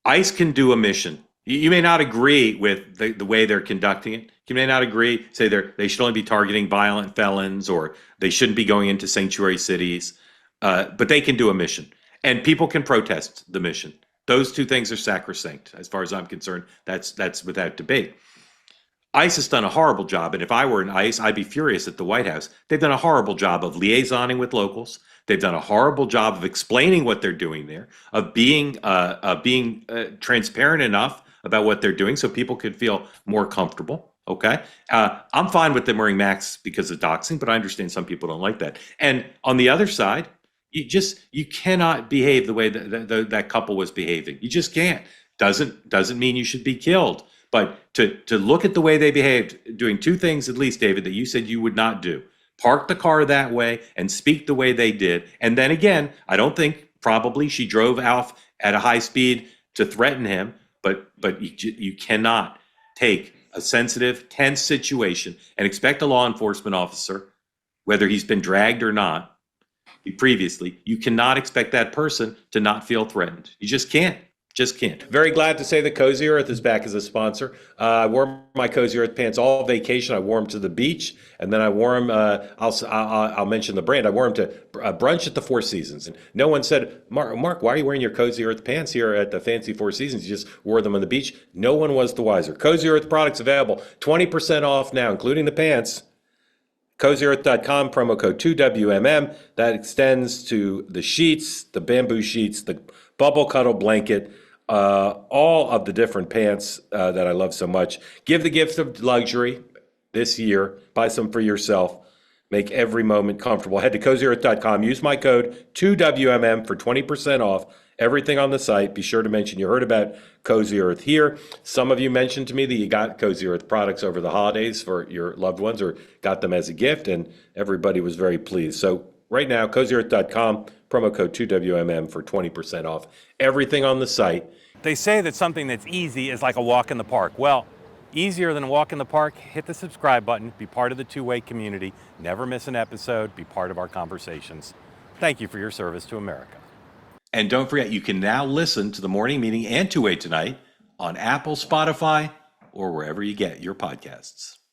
ICE can do a mission. You may not agree with the way they're conducting it. You may not agree, say they should only be targeting violent felons or they shouldn't be going into sanctuary cities, but they can do a mission. And people can protest the mission. Those two things are sacrosanct. As far as I'm concerned, that's without debate. ICE has done a horrible job, and if I were in ICE, I'd be furious at the White House. They've done a horrible job of liaisoning with locals. They've done a horrible job of explaining what they're doing there, of being transparent enough about what they're doing, so people could feel more comfortable. Okay, I'm fine with them wearing masks because of doxing, but I understand some people don't like that. And on the other side, you cannot behave the way that couple was behaving. You just can't. Doesn't mean you should be killed. But to look at the way they behaved, doing two things at least, David, that you said you would not do. Park the car that way and speak the way they did. And then again, I don't think probably she drove off at a high speed to threaten him, but you cannot take a sensitive, tense situation and expect a law enforcement officer, whether he's been dragged or not previously, you cannot expect that person to not feel threatened. You just can't. Just can't. Very glad to say that Cozy Earth is back as a sponsor. I wore my Cozy Earth pants all vacation. I wore them to the beach, and then I wore them. I'll mention the brand. I wore them to brunch at the Four Seasons, and no one said, "Mark, why are you wearing your Cozy Earth pants here at the fancy Four Seasons? You just wore them on the beach." No one was the wiser. Cozy Earth products available, 20% off now, including the pants. CozyEarth.com, promo code 2WMM. That extends to the sheets, the bamboo sheets, the bubble cuddle blanket, all of the different pants that I love so much. Give the gift of luxury this year. Buy some for yourself. Make every moment comfortable. Head to CozyEarth.com. Use my code 2WMM for 20% off everything on the site. Be sure to mention you heard about Cozy Earth here. Some of you mentioned to me that you got Cozy Earth products over the holidays for your loved ones or got them as a gift, and everybody was very pleased. So right now, CozyEarth.com, promo code 2WMM for 20% off everything on the site. They say that something that's easy is like a walk in the park. Well, easier than a walk in the park, hit the subscribe button, be part of the two-way community, never miss an episode, be part of our conversations. Thank you for your service to America. And don't forget, you can now listen to the morning meeting and Two-Way Tonight on Apple, Spotify, or wherever you get your podcasts.